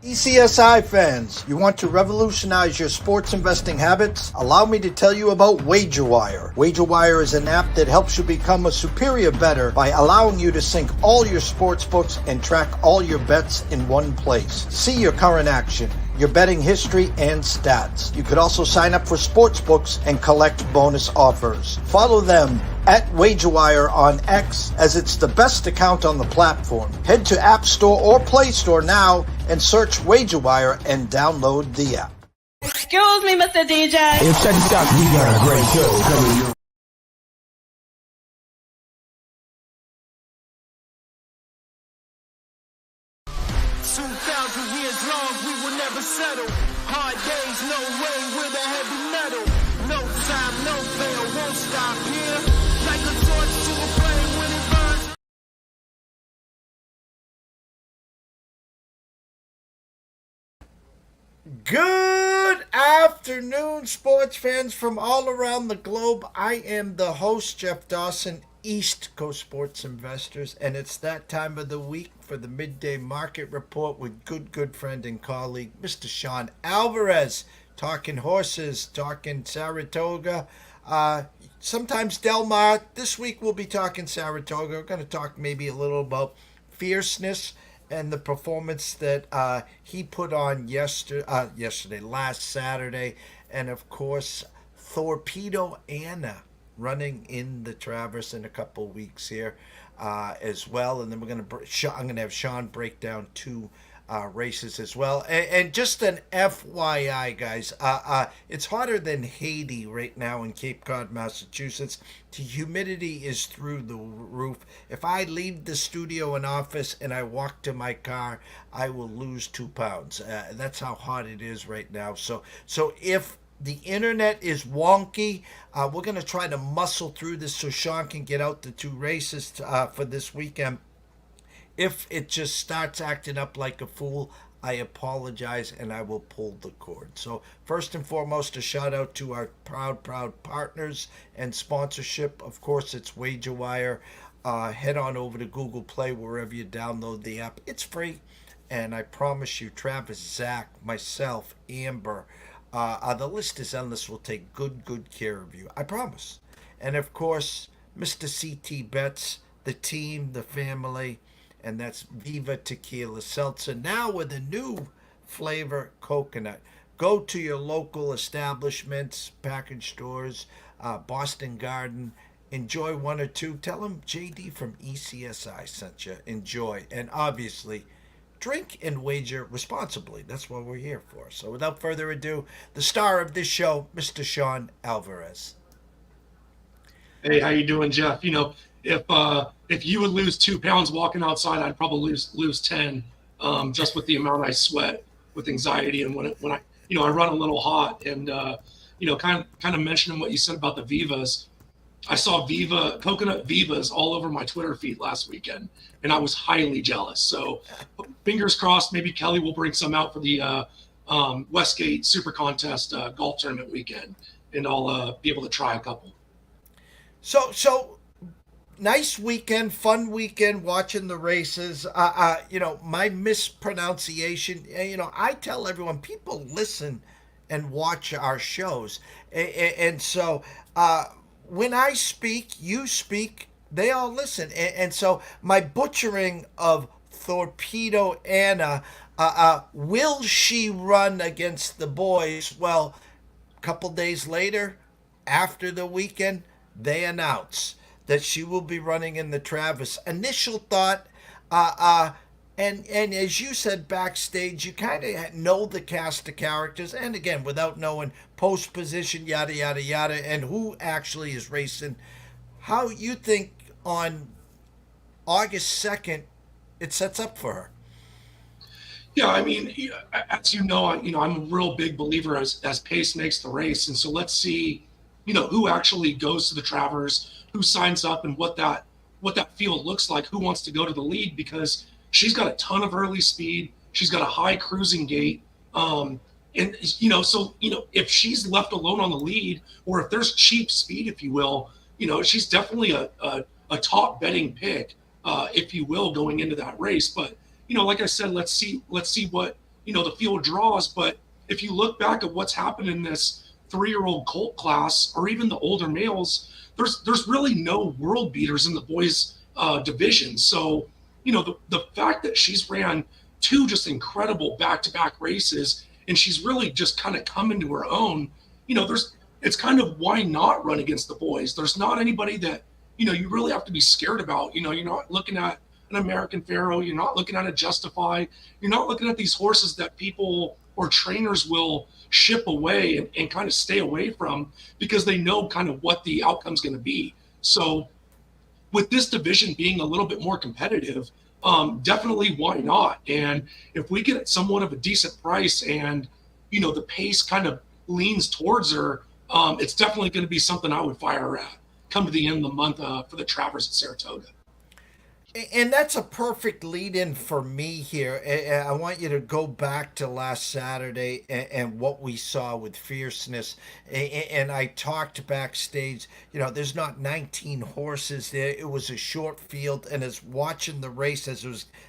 TPCSI fans, you want to revolutionize your sports investing habits? Allow me to tell you about WagerWire. WagerWire is an app that helps you become a superior bettor by allowing you to sync all your sports books and track all your bets in one place. See your current action, your betting history, and stats. You could also sign up for sports books and collect bonus offers. Follow them at WagerWire on X, as it's the best account on the platform. Head to App Store or Play Store now and search WagerWire and download the app. Excuse me, Mr. DJ. Hey, check this out. We got a great show coming your 2,000 years long, we will never settle. Hard days, no way, with a heavy metal. No time, no fail, won't stop here. Like a torch to a flame when it burns. Good afternoon, sports fans from all around the globe. I am the host, Jeff Dawson, East Coast Sports Investors, and it's that time of the week for the Midday Market Report with good friend and colleague, Mr. Sean Alvarez, talking horses, talking Saratoga, sometimes Del Mar. This week we'll be talking Saratoga. We're going to talk maybe a little about fierceness and the performance that he put on last Saturday, and of course, Torpedo Anna running in the Traverse in a couple weeks here as well. And then I'm gonna have Sean break down two races as well. And just an FYI, guys, it's hotter than Haiti right now in Cape Cod, Massachusetts. The humidity is through the roof. If I leave the studio and office and I walk to my car, I will lose 2 pounds. That's how hot it is right now. So if the internet is wonky, we're going to try to muscle through this so Sean can get out the two races for this weekend. If it just starts acting up like a fool, I apologize and I will pull the cord. So first and foremost, a shout out to our proud partners and sponsorship. Of course, it's WagerWire. Head on over to Google Play, wherever you download the app. It's free. And I promise you, Travis, Zach, myself, Amber, the list is endless. We'll take good care of you. I promise. And of course, Mr. CT Bets, the team, the family, and that's Viva Tequila Seltzer, now with a new flavor, coconut. Go to your local establishments, package stores, Boston Garden. Enjoy one or two. Tell them JD from ECSI sent you. Enjoy. And obviously, drink and wager responsibly. That's what we're here for. So without further ado, the star of this show, Mr. Sean Alvarez. Hey, how you doing, Jeff? You know, if you would lose 2 pounds walking outside, I'd probably lose 10, just with the amount I sweat with anxiety and when I I run a little hot and kind of mentioning what you said about the Vivas. I saw coconut Vivas all over my Twitter feed last weekend, and I was highly jealous. So fingers crossed, maybe Kelly will bring some out for the Westgate Super Contest golf tournament weekend, and I'll be able to try a couple. So nice weekend, fun weekend watching the races. My mispronunciation, I tell everyone, people listen and watch our shows. And so when I speak, you speak, they all listen. And so my butchering of Torpedo Anna, will she run against the boys? Well, a couple days later, after the weekend, they announce that she will be running in the Travis. Initial thought, and as you said backstage, you kind of know the cast of characters, and again, without knowing post position, yada, yada, yada, and who actually is racing, how you think on August 2nd it sets up for her? Yeah, I mean, as you know, I'm a real big believer as pace makes the race, and so let's see, who actually goes to the Travers, who signs up, and what that field looks like, who wants to go to the lead, because she's got a ton of early speed, she's got a high cruising gait, and if she's left alone on the lead, or if there's cheap speed, if you will, she's definitely a top betting pick, if you will, going into that race. But like I said, let's see what the field draws. But if you look back at what's happened in this 3-year-old colt class, or even the older males, there's really no world beaters in the boys division. So, the fact that she's ran 2 just incredible back-to-back races, and she's really just kind of come into her own, it's kind of, why not run against the boys? There's not anybody that, you really have to be scared about. You're not looking at an American Pharaoh. You're not looking at a Justify. You're not looking at these horses that people or trainers will ship away and kind of stay away from, because they know kind of what the outcome's going to be. So with this division being a little bit more competitive, definitely why not? And if we get it somewhat of a decent price and, the pace kind of leans towards her, it's definitely going to be something I would fire at come to the end of the month for the Travers at Saratoga. And that's a perfect lead-in for me here. I want you to go back to last Saturday and what we saw with Fierceness. And I talked backstage, there's not 19 horses there. It was a short field. And as watching the race,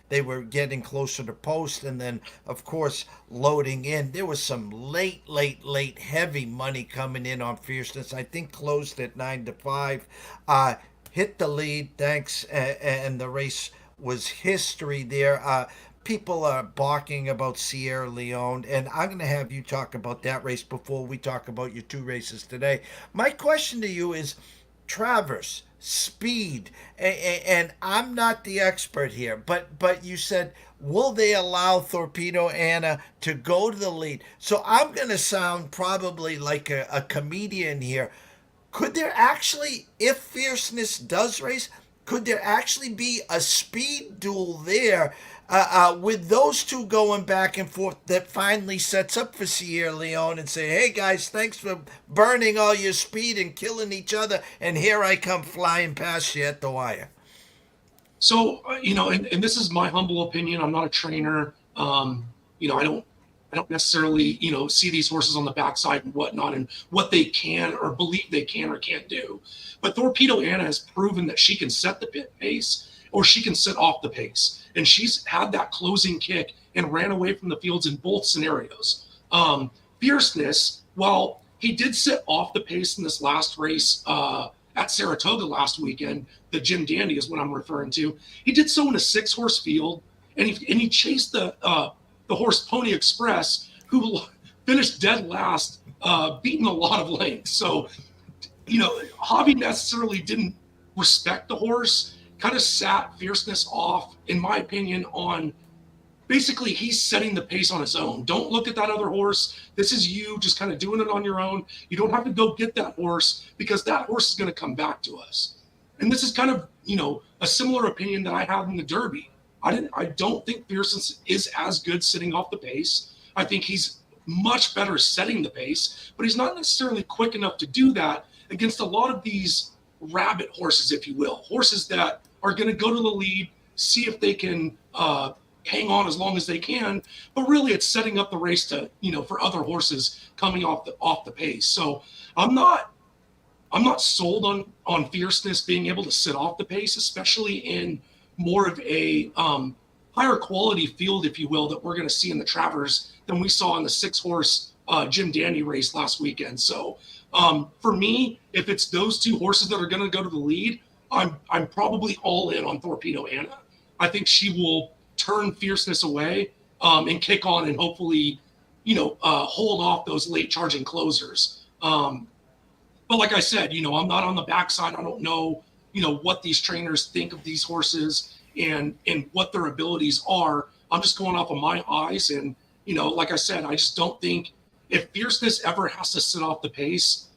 they were getting closer to post, and then, of course, loading in, there was some late heavy money coming in on Fierceness. I think closed at 9-5. Hit the lead, thanks, and the race was history there. People are balking about Sierra Leone, and I'm going to have you talk about that race before we talk about your 2 races today. My question to you is, Travers, speed, and I'm not the expert here, but you said, will they allow Torpedo Anna to go to the lead? So I'm going to sound probably like a comedian here. Could there actually, if Fierceness does race, could there actually be a speed duel there with those 2 going back and forth that finally sets up for Sierra Leone and say, hey guys, thanks for burning all your speed and killing each other, and here I come flying past you at the wire? So, and this is my humble opinion. I'm not a trainer. I don't necessarily, see these horses on the backside and whatnot and what they can or believe they can or can't do. But Torpedo Anna has proven that she can set the pit pace or she can sit off the pace. And she's had that closing kick and ran away from the fields in both scenarios. Fierceness, while he did sit off the pace in this last race at Saratoga last weekend, the Jim Dandy is what I'm referring to. He did so in a 6-horse field, and he chased the horse Pony Express, who finished dead last, beating a lot of lengths. So, Javi necessarily didn't respect the horse, kind of sat Fierceness off, in my opinion, on basically he's setting the pace on his own. Don't look at that other horse. This is you just kind of doing it on your own. You don't have to go get that horse, because that horse is going to come back to us. And this is kind of, a similar opinion that I have in the Derby. I don't think Fierceness is as good sitting off the pace. I think he's much better setting the pace, but he's not necessarily quick enough to do that against a lot of these rabbit horses, if you will, horses that are going to go to the lead, see if they can hang on as long as they can, but really it's setting up the race to, for other horses coming off the pace. So I'm not sold on Fierceness being able to sit off the pace, especially in more of a higher quality field, if you will, that we're going to see in the Travers than we saw in the 6-horse Jim Dandy race last weekend. So for me, if it's those 2 horses that are going to go to the lead, I'm probably all in on Torpedo Anna. I think she will turn Fierceness away and kick on and hopefully, hold off those late charging closers. But like I said, I'm not on the backside. I don't know, what these trainers think of these horses and what their abilities are. I'm just going off of my eyes. And, like I said, I just don't think if Fierceness ever has to sit off the pace,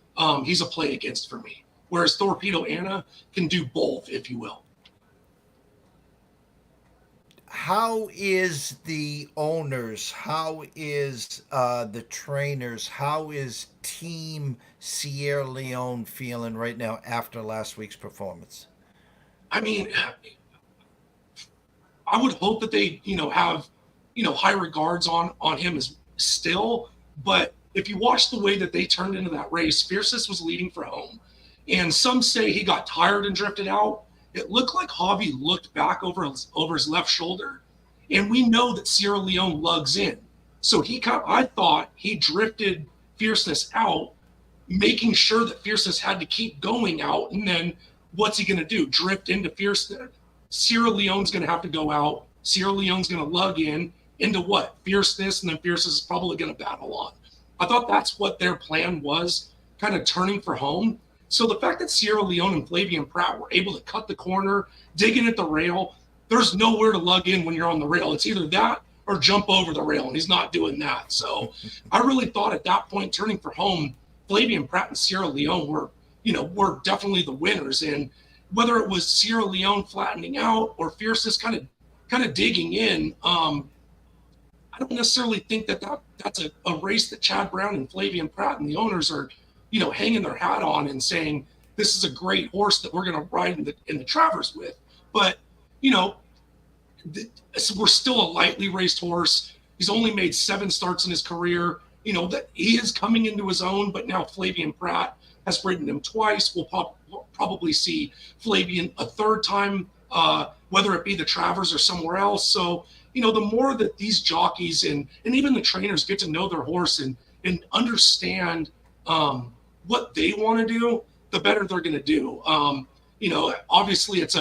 he's a play against for me. Whereas Torpedo Anna can do both, if you will. How is the owners? How is the trainers? How is Team Sierra Leone feeling right now after last week's performance? I mean, I would hope that they, have, high regards on him as still. But if you watch the way that they turned into that race, Fierceness was leading for home. And some say he got tired and drifted out. It looked like Javi looked back over his left shoulder. And we know that Sierra Leone lugs in. So I thought he drifted Fierceness out, making sure that Fierceness had to keep going out. And then what's he going to do? Drift into Fierceness. Sierra Leone's going to have to go out. Sierra Leone's going to lug in into what? Fierceness, and then Fierceness is probably going to battle on. I thought that's what their plan was, kind of turning for home. So the fact that Sierra Leone and Flavian Pratt were able to cut the corner, dig in at the rail, there's nowhere to lug in when you're on the rail. It's either that or jump over the rail, and he's not doing that. So I really thought at that point, turning for home, Flavian Pratt and Sierra Leone were definitely the winners. And whether it was Sierra Leone flattening out or Fierceness kind of digging in, I don't necessarily think that's a race that Chad Brown and Flavian Pratt and the owners are, hanging their hat on and saying, this is a great horse that we're going to ride in the Travers with. But, we're still a lightly raced horse. He's only made 7 starts in his career. That he is coming into his own, but now Flavian Pratt has ridden him twice. We'll probably see Flavian a third time, whether it be the Travers or somewhere else. So, the more that these jockeys and even the trainers get to know their horse and understand what they want to do, the better they're going to do. Obviously it's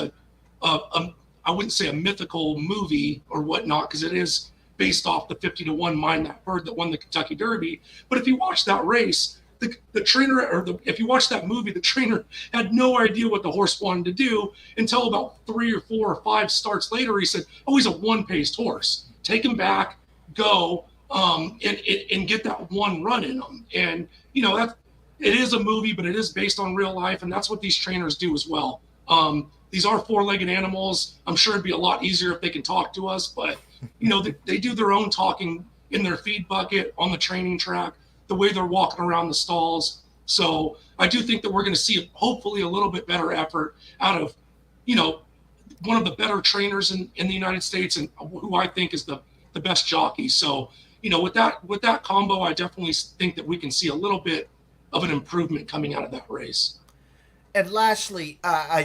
I wouldn't say a mythical movie or whatnot, because it is based off the 50-1 Mind That Bird that won the Kentucky Derby. But if you watch that race, the trainer, if you watch that movie, the trainer had no idea what the horse wanted to do until about 3 or 4 or 5 starts later. He said, "Oh, he's a one-paced horse. Take him back, go, and get that one run in him." And it is a movie, but it is based on real life, and that's what these trainers do as well. These are 4-legged animals. I'm sure it'd be a lot easier if they can talk to us, but they do their own talking in their feed bucket, on the training track, the way they're walking around the stalls. So I do think that we're going to see hopefully a little bit better effort out of, one of the better trainers in the United States, and who I think is the best jockey. So, with that combo, I definitely think that we can see a little bit of an improvement coming out of that race. And lastly,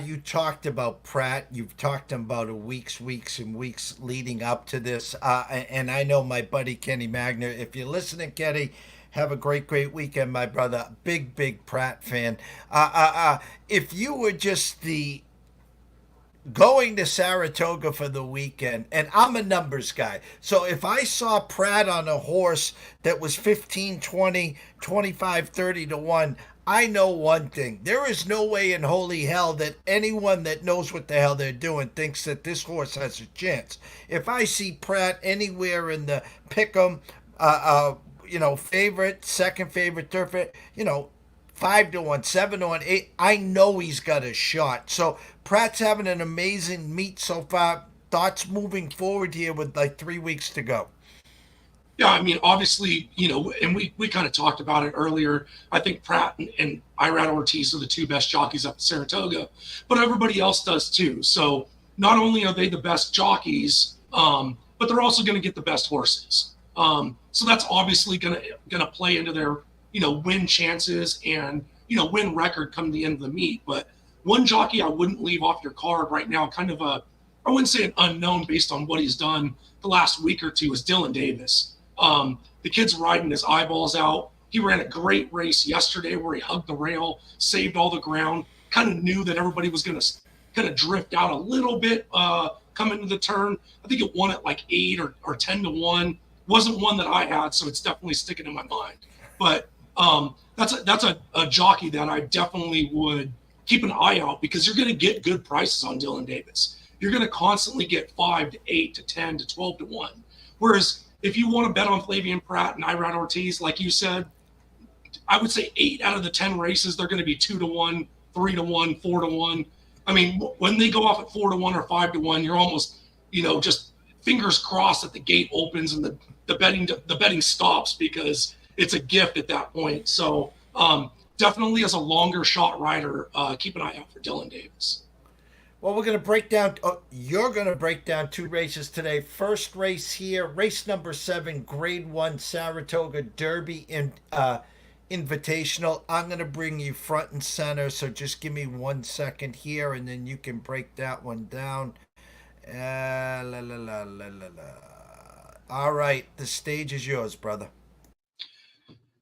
you talked about Pratt. You've talked about weeks and weeks leading up to this. And I know my buddy Kenny Magner. If you're listening, Kenny, have a great weekend, my brother. Big Pratt fan. If you were just going to Saratoga for the weekend, and I'm a numbers guy, so if I saw Pratt on a horse that was 15, 20, 25, 30 to 1, I know one thing. There is no way in holy hell that anyone that knows what the hell they're doing thinks that this horse has a chance. If I see Pratt anywhere in the pick'em, favorite, second favorite, third favorite, 5 to 1, 7 to 1, 8, I know he's got a shot. So Pratt's having an amazing meet so far. Thoughts moving forward here with like 3 weeks to go? Yeah, I mean, obviously, and we kind of talked about it earlier. I think Pratt and Irad Ortiz are the 2 best jockeys up at Saratoga, but everybody else does too. So not only are they the best jockeys, but they're also going to get the best horses. So that's obviously going to play into their, win chances and, win record come the end of the meet. But one jockey I wouldn't leave off your card right now, kind of I wouldn't say an unknown based on what he's done the last week or two, is Dylan Davis. The kid's riding his eyeballs out. He ran a great race yesterday where he hugged the rail, saved all the ground, kind of knew that everybody was going to kind of drift out a little bit coming to the turn. I think it won at like 8 or 10 to 1. Wasn't one that I had, so it's definitely sticking in my mind. But that's a jockey that I definitely would keep an eye out, because you're going to get good prices on Dylan Davis. You're going to constantly get 5 to 8 to 10 to 12 to 1. Whereas if you want to bet on Flavian Pratt and Irad Ortiz, like you said, I would say 8 out of the 10 races, they're going to be 2 to 1, 3 to 1, 4 to 1. I mean, when they go off at 4 to 1 or 5 to 1, you're almost, just fingers crossed that the gate opens and the betting stops, because it's a gift at that point. So definitely as a longer shot rider, keep an eye out for Dylan Davis. Well, we're going to break down, you're going to break down 2 races today. First race here, race number 7, Grade 1 Saratoga Derby Invitational. I'm going to bring you front and center, so just give me 1 second here, and then you can break that one down. All right, the stage is yours, brother.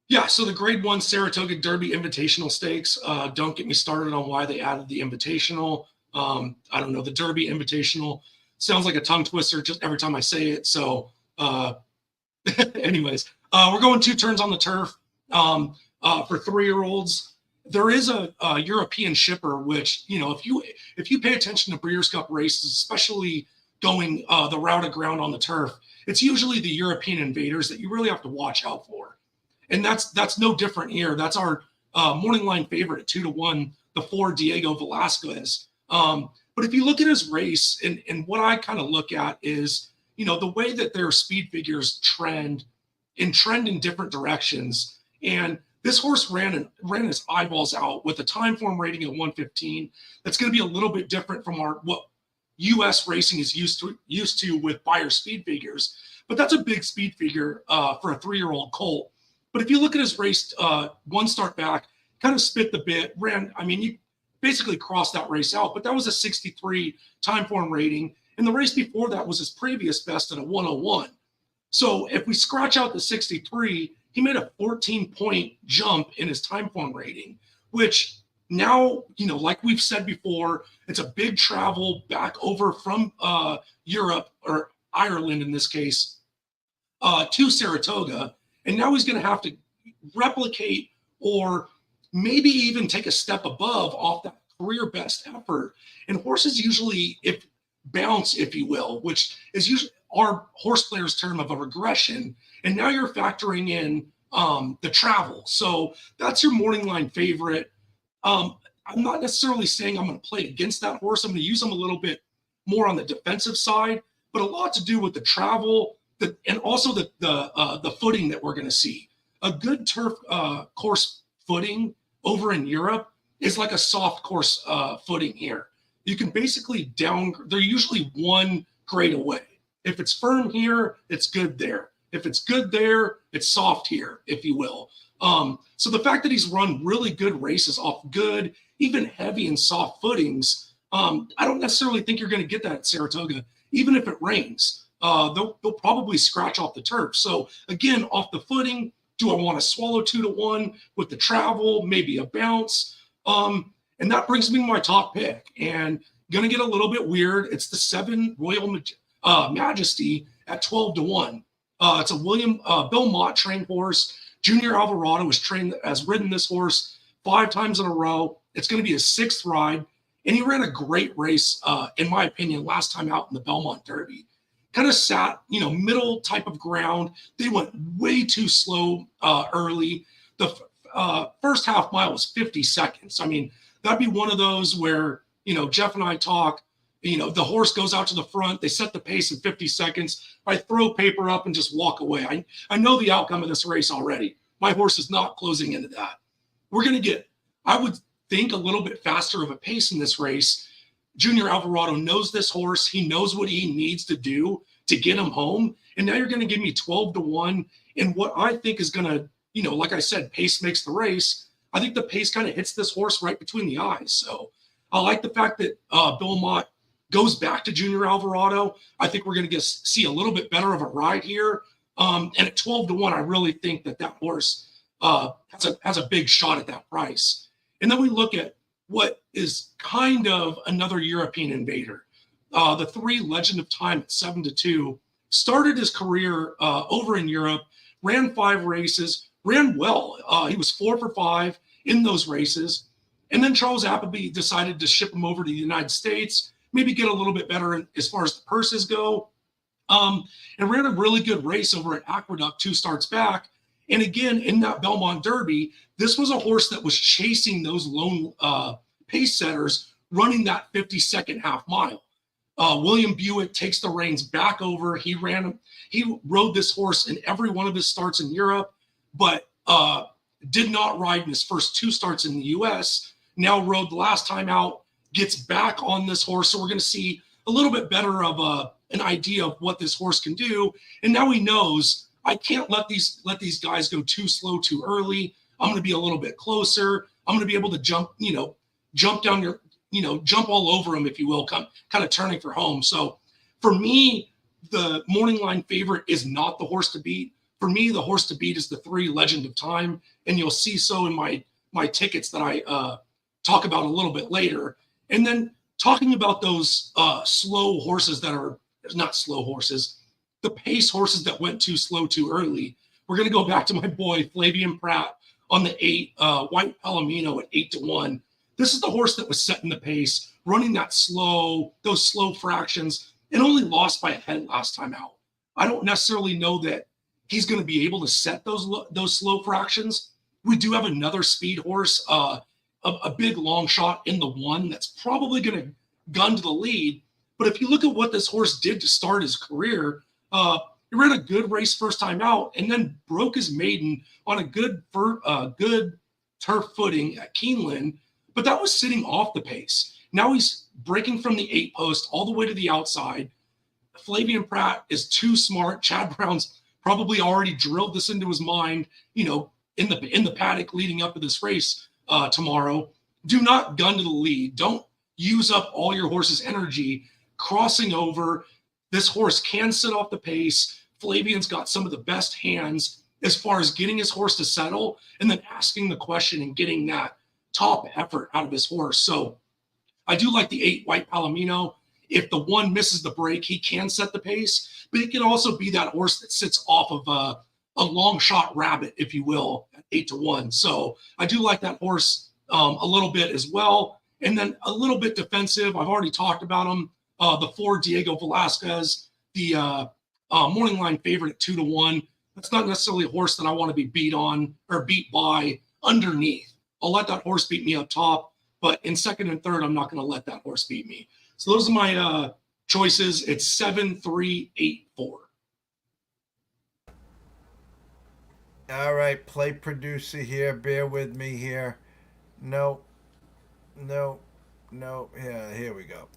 Yeah, so the Grade 1 Saratoga Derby Invitational Stakes, don't get me started on why they added the Invitational. I don't know, the Derby Invitational sounds like a tongue twister just every time I say it. So anyways, we're going 2 turns on the turf for 3-year-olds. There is a European shipper, which, if you pay attention to Breeders' Cup races, especially going the route of ground on the turf, it's usually the European invaders that you really have to watch out for. And that's no different here. That's our morning line favorite at 2-1, the 4 Diego Velasquez. But if you look at his race, and what I kind of look at is, the way that their speed figures trend in different directions. And this horse ran his eyeballs out with a time form rating of 115. That's going to be a little bit different from what U.S. racing is used to with Beyer speed figures. But that's a big speed figure for a 3-year-old colt. But if you look at his race, 1 start back, kind of spit the bit, you basically crossed that race out, but that was a 63 time form rating. And the race before that was his previous best at a 101. So if we scratch out the 63, he made a 14-point jump in his time form rating, which now, like we've said before, it's a big travel back over from Europe, or Ireland in this case, to Saratoga. And now he's going to have to replicate, or maybe even take a step above off that career best effort. And horses usually bounce, if you will, which is usually our horse players' term of a regression. And now you're factoring in the travel. So that's your morning line favorite. I'm not necessarily saying I'm going to play against that horse. I'm going to use him a little bit more on the defensive side, but a lot to do with the travel, and also the footing that we're going to see. A good turf course footing over in Europe is like a soft course footing here. You can basically they're usually 1 grade away. If it's firm here, it's good there. If it's good there, it's soft here, if you will. So the fact that he's run really good races off good, even heavy and soft footings, I don't necessarily think you're going to get that at Saratoga, even if it rains. They'll probably scratch off the turf. So again, off the footing, do I want to swallow 2-1 with the travel, maybe a bounce? And that brings me to my top pick, and going to get a little bit weird. It's the 7 Royal Majesty at 12-1. It's a Bill Mott trained horse. Junior Alvarado has ridden this horse 5 times in a row. It's going to be his 6th ride, and he ran a great race, in my opinion, last time out in the Belmont Derby. Kind of sat, middle type of ground. They went way too slow early. The first half mile was 50 seconds. That'd be one of those where, Jeff and I talk, the horse goes out to the front. They set the pace in 50 seconds. I throw paper up and just walk away. I know the outcome of this race already. My horse is not closing into that. We're going to get, I would think, a little bit faster of a pace in this race. Junior Alvarado knows this horse. He knows what he needs to do to get him home. And now you're going to give me 12-1 in what I think is going to, like I said, pace makes the race. I think the pace kind of hits this horse right between the eyes. So I like the fact that Bill Mott goes back to Junior Alvarado. I think we're going to see a little bit better of a ride here. And at 12-1, I really think that horse has a big shot at that price. And then we look at what is kind of another European invader. The 3 Legend of Time at 7-2 started his career over in Europe, ran 5 races, ran well. He was 4 for 5 in those races. And then Charles Appleby decided to ship him over to the United States, maybe get a little bit better as far as the purses go, and ran a really good race over at Aqueduct 2 starts back. And again, in that Belmont Derby, this was a horse that was chasing those lone pace setters running that 50-second half mile. William Buick takes the reins back over. He rode this horse in every one of his starts in Europe, but did not ride in his first 2 starts in the U.S. Now rode the last time out, gets back on this horse. So we're going to see a little bit better of an idea of what this horse can do. And now he knows, I can't let these guys go too slow too early. I'm going to be a little bit closer. I'm going to be able to jump all over him, if you will, kind of turning for home. So for me, the morning line favorite is not the horse to beat. For me, the horse to beat is the 3 Legend of Time, and you'll see so in my tickets that I talk about a little bit later. And then talking about those slow horses that are not slow horses, the pace horses that went too slow too early. We're going to go back to my boy Flavien Prat on the 8 White Palomino at 8-1. This is the horse that was setting the pace, running those slow fractions, and only lost by a head last time out. I don't necessarily know that he's going to be able to set those slow fractions. We do have another speed horse, a big long shot in the 1 that's probably going to gun to the lead. But if you look at what this horse did to start his career, he ran a good race first time out and then broke his maiden on a good turf footing at Keeneland, but that was sitting off the pace. Now he's breaking from the 8 post all the way to the outside. Flavien Prat is too smart. Chad Brown's probably already drilled this into his mind, in the paddock leading up to this race tomorrow. Do not gun to the lead. Don't use up all your horse's energy crossing over. This horse can sit off the pace. Flavien's got some of the best hands as far as getting his horse to settle and then asking the question and getting that top effort out of his horse. So I do like the 8 White Palomino. If the 1 misses the break, he can set the pace, but he can also be that horse that sits off of a long shot rabbit, if you will, at 8-1. So I do like that horse a little bit as well. And then a little bit defensive. I've already talked about him. The 4 Diego Velasquez, the morning line favorite at 2-1. That's not necessarily a horse that I want to be beat by underneath. I'll let that horse beat me up top, but in second and third, I'm not going to let that horse beat me. So those are my choices. It's 7, 3, 8, 4. All right, play producer here. Bear with me here. No. Yeah, here we go.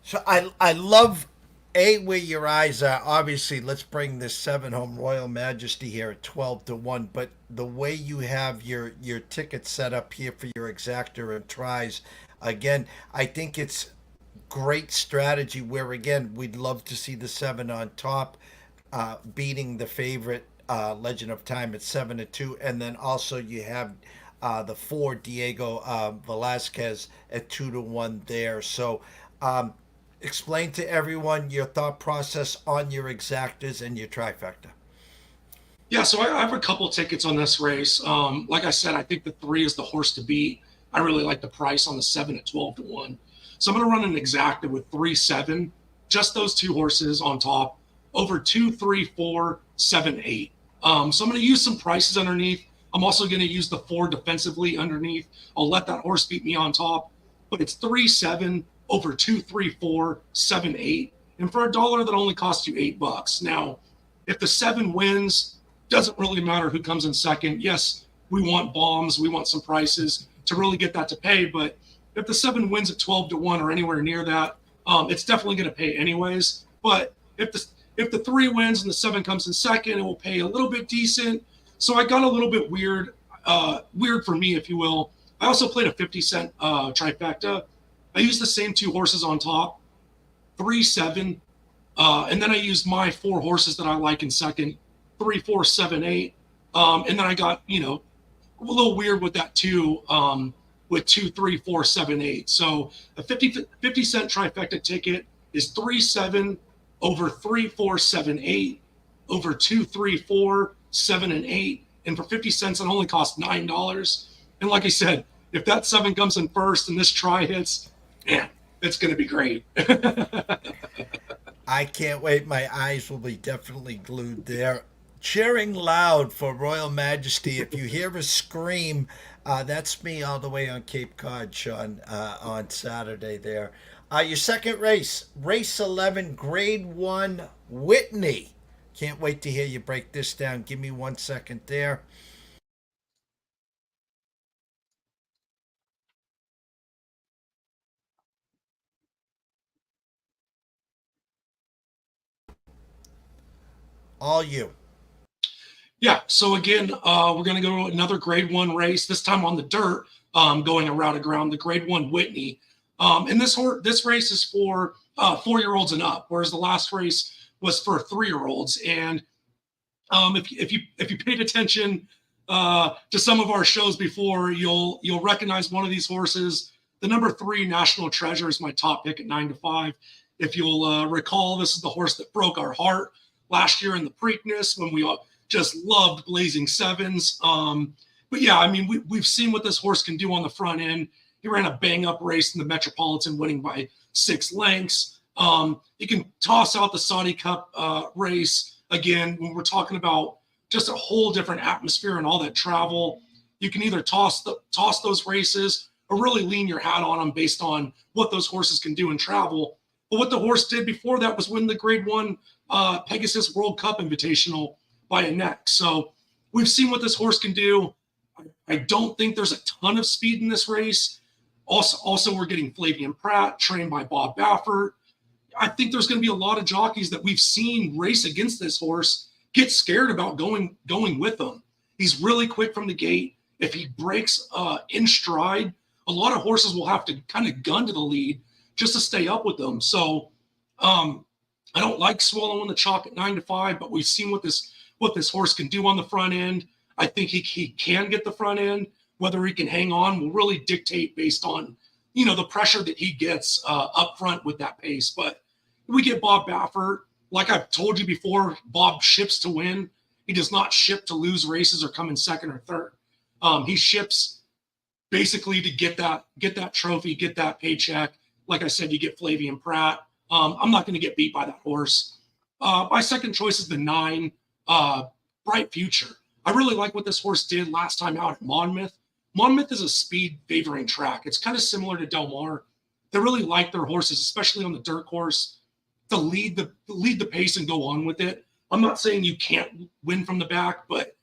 So I love where your eyes are. Obviously, let's bring this 7 home, Royal Majesty here at 12-1. But the way you have your ticket set up here for your exactor and tries, again, I think it's great strategy. Where again, we'd love to see the 7 on top, beating the favorite Legend of Time at 7-2, and then also you have the 4 Diego Velasquez at 2-1 there. So. Explain to everyone your thought process on your exactas and your trifecta. Yeah, so I have a couple tickets on this race. Like I said, I think the 3 is the horse to beat. I really like the price on the 7 at 12-1. So I'm going to run an exacta with 3, 7, just those 2 horses on top, over 2, 3, 4, 7, 8. So I'm going to use some prices underneath. I'm also going to use the 4 defensively underneath. I'll let that horse beat me on top, but it's 3, 7, over 2, 3, 4, 7, 8. And for $1, that only costs you $8. Now, if the 7 wins, doesn't really matter who comes in second. Yes, we want bombs. We want some prices to really get that to pay. But if the 7 wins at 12-1 or anywhere near that, it's definitely going to pay anyways. But if the 3 wins and the 7 comes in second, it will pay a little bit decent. So I got a little bit weird for me, if you will. I also played a 50-cent trifecta. I used the same 2 horses on top, 3, 7, and then I used my 4 horses that I like in second, 3, 4, 7, 8, and then I got a little weird with that too, with 2, 3, 4, 7, 8. So a 50-cent trifecta ticket is 3, 7, over 3, 4, 7, 8, over 2, 3, 4, 7, and 8, and for 50 cents it only costs $9. And like I said, if that 7 comes in first and this try hits, man, it's going to be great. I can't wait. My eyes will be definitely glued there. Cheering loud for Royal Majesty. If you hear a scream, that's me all the way on Cape Cod, Sean, on Saturday there. Your second race, race 11, grade 1, Whitney. Can't wait to hear you break this down. Give me 1 second there. All you. Yeah, so again, we're going to go to another grade 1 race, this time on the dirt, going around the Grade 1 Whitney. And this race is for 4-year-olds and up, whereas the last race was for 3-year-olds. And if you paid attention to some of our shows before, you'll recognize one of these horses. The number 3 National Treasure is my top pick at 9-5. If you'll recall, this is the horse that broke our heart last year in the Preakness when we just loved Blazing Sevens. But yeah, I mean, we've seen what this horse can do on the front end. He ran a bang-up race in the Metropolitan, winning by 6 lengths. You can toss out the Saudi Cup race. Again, when we're talking about just a whole different atmosphere and all that travel, you can either toss those races or really lean your hat on them based on what those horses can do in travel. But what the horse did before that was win the Grade 1 Pegasus World Cup Invitational by a neck. So we've seen what this horse can do. I don't think there's a ton of speed in this race. Also, we're getting Flavian Pratt, trained by Bob Baffert. I think there's going to be a lot of jockeys that we've seen race against this horse get scared about going with him. He's really quick from the gate. If he breaks in stride, a lot of horses will have to kind of gun to the lead just to stay up with them. So I don't like swallowing the chalk at 9-5, but we've seen what this horse can do on the front end. I think he can get the front end. Whether he can hang on will really dictate based on, the pressure that he gets up front with that pace. But we get Bob Baffert. Like I've told you before, Bob ships to win. He does not ship to lose races or come in second or third. He ships basically to get that trophy, get that paycheck. Like I said, you get Flavian Pratt. I'm not going to get beat by that horse. My second choice is the 9, Bright Future. I really like what this horse did last time out at Monmouth. Monmouth is a speed favoring track. It's kind of similar to Del Mar. They really like their horses, especially on the dirt course, to lead the pace and go on with it. I'm not saying you can't win from the back, but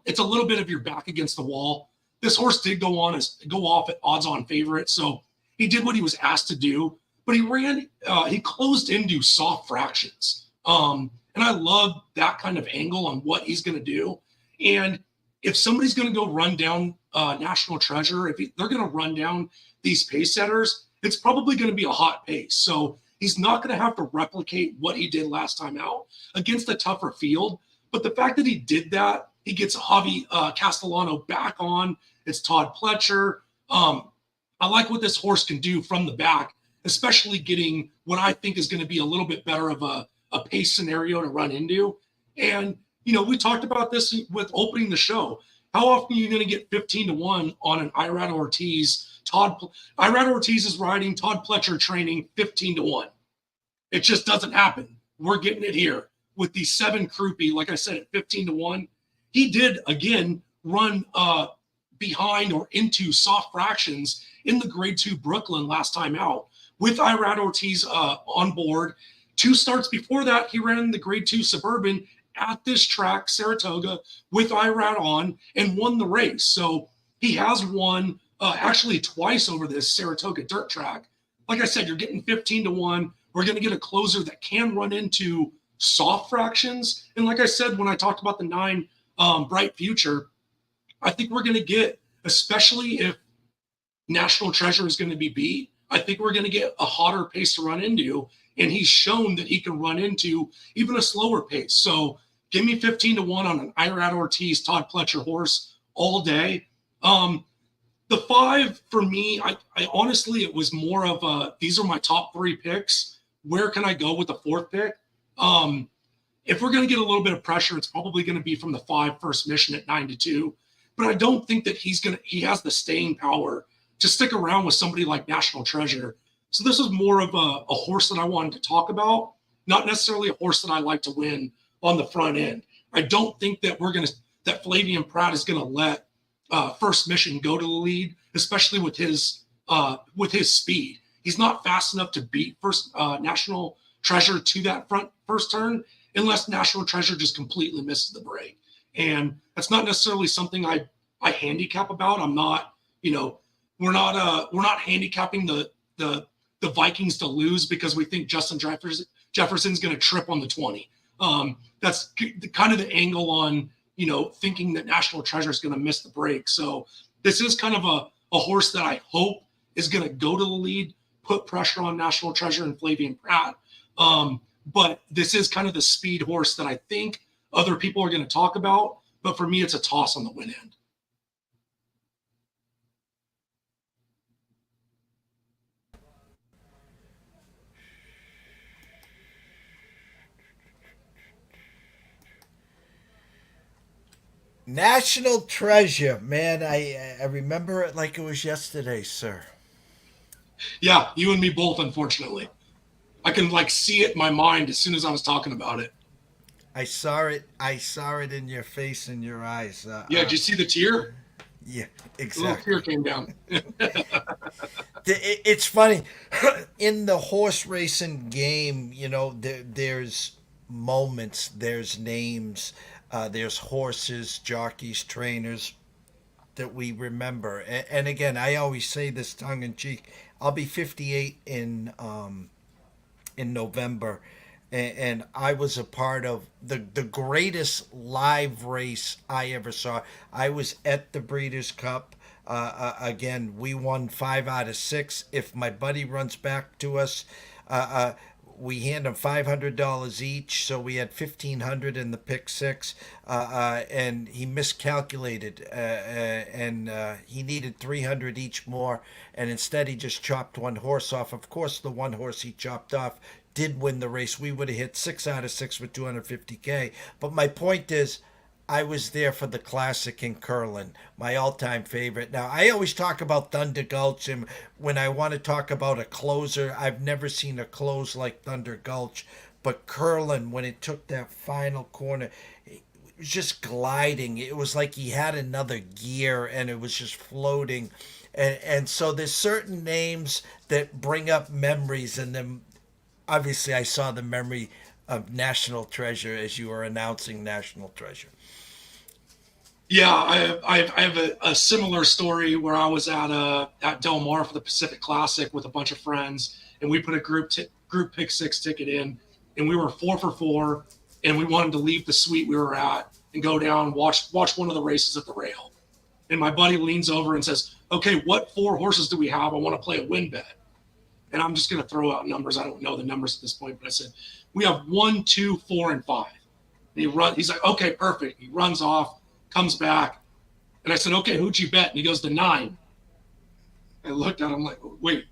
it's a little bit of your back against the wall. This horse did go off at odds-on favorite, so he did what he was asked to do. But he closed into soft fractions, and I love that kind of angle on what he's going to do. And if somebody's going to go run down National Treasure, they're going to run down these pace setters, it's probably going to be a hot pace. So he's not going to have to replicate what he did last time out against a tougher field. But the fact that he did that, he gets Javi Castellano back on. It's Todd Pletcher. I like what this horse can do from the back, especially getting what I think is going to be a little bit better of a pace scenario to run into. And we talked about this with opening the show. How often are you going to get 15-1 on an Irad Ortiz? Irad Ortiz is riding, Todd Pletcher training 15-1. It just doesn't happen. We're getting it here with the 7 Croupi, like I said, at 15-1. He did, again, run behind or into soft fractions in the Grade 2 Brooklyn last time out with Irad Ortiz on board. 2 starts before that, he ran the Grade 2 Suburban at this track, Saratoga, with Irad on and won the race. So he has won actually twice over this Saratoga dirt track. Like I said, you're getting 15-1. We're going to get a closer that can run into soft fractions. And like I said, when I talked about the 9 Bright Future, I think we're going to get, especially if National Treasure is going to be beat, I think we're going to get a hotter pace to run into. And he's shown that he can run into even a slower pace. So give me 15-1 on an Irad Ortiz, Todd Pletcher horse all day. The 5 for me, I honestly, it was more of these are my top 3 picks. Where can I go with the 4th pick? If we're going to get a little bit of pressure, it's probably going to be from the 5 First Mission at 9-2. But I don't think that he has the staying power to stick around with somebody like National Treasure. So this is more of a horse that I wanted to talk about, not necessarily a horse that I like to win on the front end. I don't think that that Flavian Pratt is going to let First Mission go to the lead, especially with his speed. He's not fast enough to beat National Treasure to that first turn unless National Treasure just completely misses the break. And that's not necessarily something I handicap about. I'm not, we're not handicapping the Vikings to lose because we think Justin Jefferson's going to trip on the 20. That's kind of the angle on, thinking that National Treasure is going to miss the break. So this is kind of a horse that I hope is going to go to the lead, put pressure on National Treasure and Flavian Pratt. But this is kind of the speed horse that I think other people are going to talk about. But for me, it's a toss on the win end. National Treasure, man. I remember it like it was yesterday, sir. Yeah, you and me both, unfortunately. I can like see it in my mind as soon as I was talking about it. I saw it. I saw it in your face and your eyes. Yeah, did you see the tear? Yeah, A exactly. little tear came down. It's funny. In the horse racing game, you know, there's moments, there's names, there's horses, jockeys, trainers that we remember. And again, I always say this tongue in cheek. I'll be 58 in November, and I was a part of the greatest live race I ever saw. I was at the Breeders' Cup. Again, we won 5 out of 6. If my buddy runs back to us, we hand him $500 each, so we had $1,500 in the pick 6, and he miscalculated, and he needed $300 each more, and instead he just chopped one horse off. Of course, the one horse he chopped off did win the race. We would have hit 6 out of 6 with $250K. But my point is, I was there for the classic in Curlin, my all-time favorite. Now, I always talk about Thunder Gulch, and when I want to talk about a closer, I've never seen a close like Thunder Gulch. But Curlin, when it took that final corner, it was just gliding. It was like he had another gear, and it was just floating. And so there's certain names that bring up memories, and then obviously I saw the memory of National Treasure as you were announcing National Treasure. Yeah, I have a similar story where I was at Del Mar for the Pacific Classic with a bunch of friends, and we put a group pick 6 ticket in, and we were 4 for 4, and we wanted to leave the suite we were at and go down and watch one of the races at the rail. And my buddy leans over and says, "Okay, what 4 horses do we have? I want to play a win bet." And I'm just going to throw out numbers. I don't know the numbers at this point, but I said, "We have 1, 2, 4, and 5." And he's like, "Okay, perfect." He runs off, comes back. And I said, "Okay, who'd you bet?" And he goes, "The 9. I looked at him like, "Wait."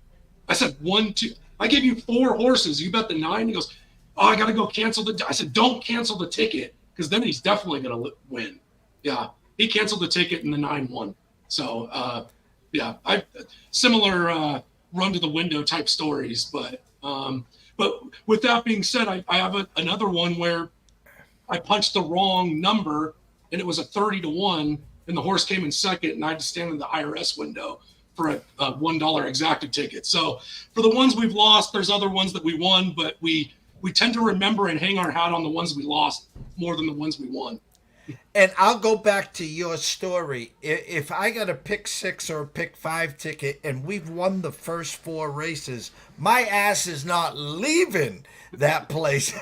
I said, 1, 2. I gave you 4 horses. You bet the 9? He goes, "Oh, I got to go cancel the." I said, "Don't cancel the ticket, because then he's definitely going to win." Yeah. He canceled the ticket and the 9 won. So, yeah, similar run to the window type stories. But with that being said, I have another one where I punched the wrong number, and it was a 30-1, and the horse came in second, and I had to stand in the IRS window for a $1 exacted ticket. So for the ones we've lost, there's other ones that we won, but we tend to remember and hang our hat on the ones we lost more than the ones we won. And I'll go back to your story. If I got a pick 6 or a pick 5 ticket and we've won the first 4 races, my ass is not leaving that place.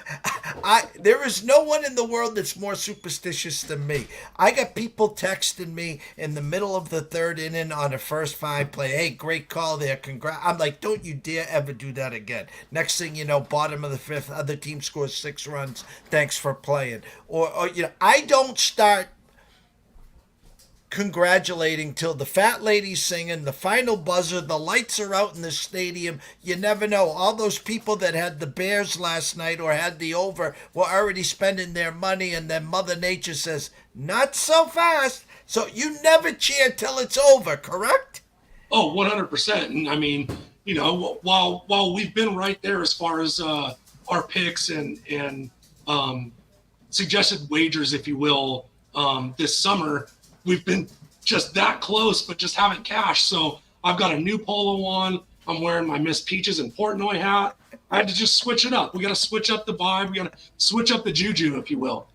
There is no one in the world that's more superstitious than me. I got people texting me in the middle of the 3rd inning on a first 5 play. "Hey, great call there. Congrats." I'm like, don't you dare ever do that again. Next thing you know, bottom of the 5th, other team scores 6 runs. Thanks for playing. Or I don't start congratulating till the fat lady's singing, the final buzzer, the lights are out in the stadium. You never know. All those people that had the Bears last night or had the over were already spending their money, and then Mother Nature says, "Not so fast." So you never cheer till it's over, correct? Oh, 100%. And I mean, while we've been right there as far as our picks and suggested wagers, if you will, this summer, we've been just that close, but just haven't cashed. So I've got a new polo on. I'm wearing my Miss Peaches and Portnoy hat. I had to just switch it up. We got to switch up the vibe. We got to switch up the juju, if you will.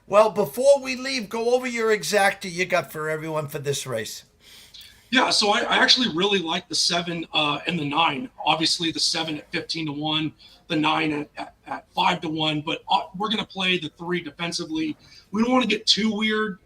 Well, before we leave, go over your exacta you got for everyone for this race. Yeah, so I actually really like the 7 and the 9. Obviously, the 7 at 15-1, the 9 at 5-1. But we're going to play the 3 defensively. We don't want to get too weird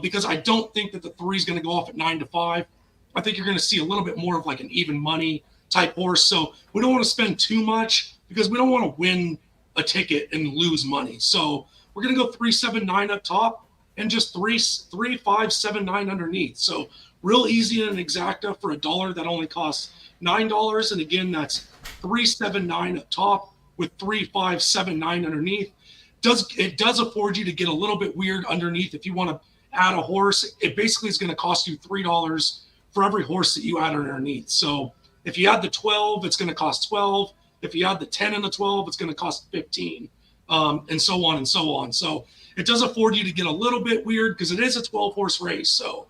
because I don't think that the 3 is going to go off at 9-5. I think you're going to see a little bit more of like an even money type horse. So we don't want to spend too much because we don't want to win a ticket and lose money. So we're going to go 379 up top and just 3579 underneath. So real easy and exacta for $1 that only costs $9. And again, that's 379 up top with 3579 underneath. It does afford you to get a little bit weird underneath if you want to add a horse. It basically is going to cost you $3 for every horse that you add underneath. So if you add the 12, it's going to cost 12. If you add the 10 and the 12, it's going to cost 15, and so on and so on. So it does afford you to get a little bit weird because it is a 12-horse race. So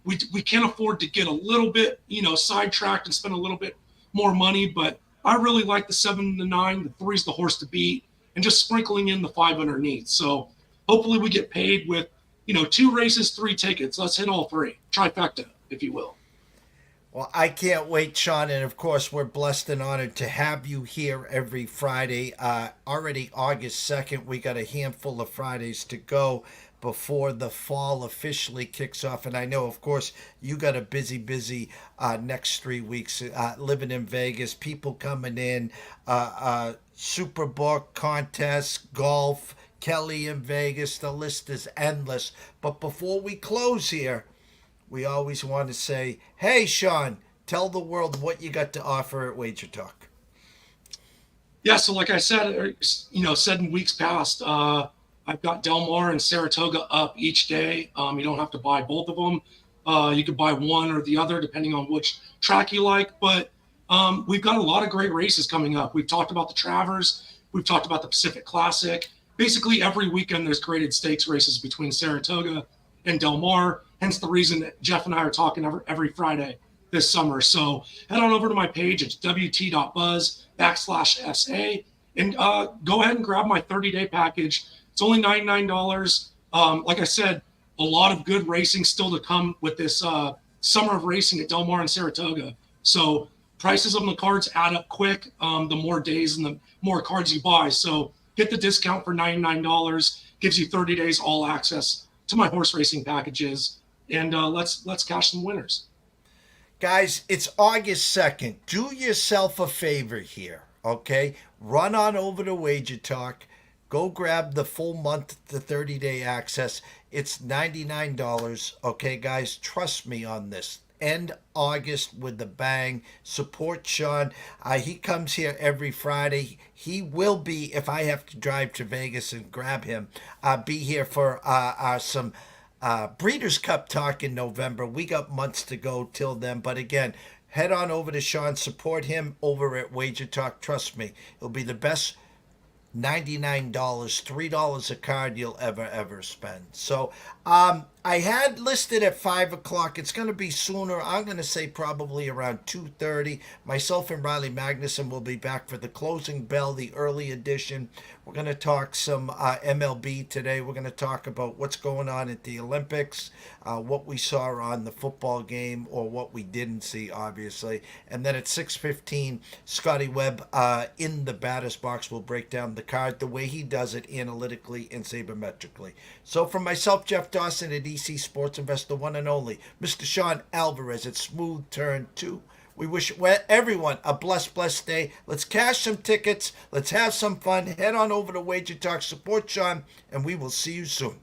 we can afford to get a little bit, sidetracked and spend a little bit more money. But I really like the 7 to 9. The 3's the horse to beat, and just sprinkling in the 5 underneath. So hopefully we get paid with, 2 races, 3 tickets. Let's hit all 3. Trifecta, if you will. Well, I can't wait, Sean. And of course, we're blessed and honored to have you here every Friday. Already August 2nd, we got a handful of Fridays to go before the fall officially kicks off. And I know, of course, you got a busy next 3 weeks living in Vegas, people coming in, Superbook, contests, golf, Kelly in Vegas. The list is endless. But before we close here, we always want to say, hey, Sean, tell the world what you got to offer at WagerTalk. Yeah, so like I said, said in weeks past, I've got Del Mar and Saratoga up each day. You don't have to buy both of them. You could buy one or the other depending on which track you like. But we've got a lot of great races coming up. We've talked about the Travers. We've talked about the Pacific Classic. Basically, every weekend there's graded stakes races between Saratoga and Del Mar. Hence the reason that Jeff and I are talking every Friday this summer. So head on over to my page. It's wt.buzz/SA and go ahead and grab my 30-day package. It's only $99. Like I said, a lot of good racing still to come with this summer of racing at Del Mar and Saratoga. So prices on the cards add up quick the more days and the more cards you buy. So get the discount for $99. Gives you 30 days all access to my horse racing packages. And let's cash some winners. Guys, it's August 2nd. Do yourself a favor here, okay? Run on over to WagerTalk. Go grab the full month, the 30-day access. It's $99, okay, guys? Trust me on this. End August with the bang. Support Sean. He comes here every Friday. He will be, if I have to drive to Vegas and grab him, be here for some Breeders' Cup talk in November. We got months to go till then. But again, head on over to Sean. Support him over at WagerTalk. Trust me, it'll be the best $99, $3 a card you'll ever spend. So I had listed at 5 o'clock. It's going to be sooner. I'm going to say probably around 2:30. Myself and Riley Magnuson will be back for the closing bell, the early edition. We're going to talk some MLB today. We're going to talk about what's going on at the Olympics, what we saw on the football game, or what we didn't see, obviously. And then at 6:15, Scotty Webb in the batter's box will break down the card the way he does it analytically and sabermetrically. So from myself, Jeff Dawson at EC Sports Investor, one and only, Mr. Sean Alvarez at Smooth Turn 2. We wish everyone a blessed day. Let's cash some tickets. Let's have some fun. Head on over to WagerTalk, support Sean, and we will see you soon.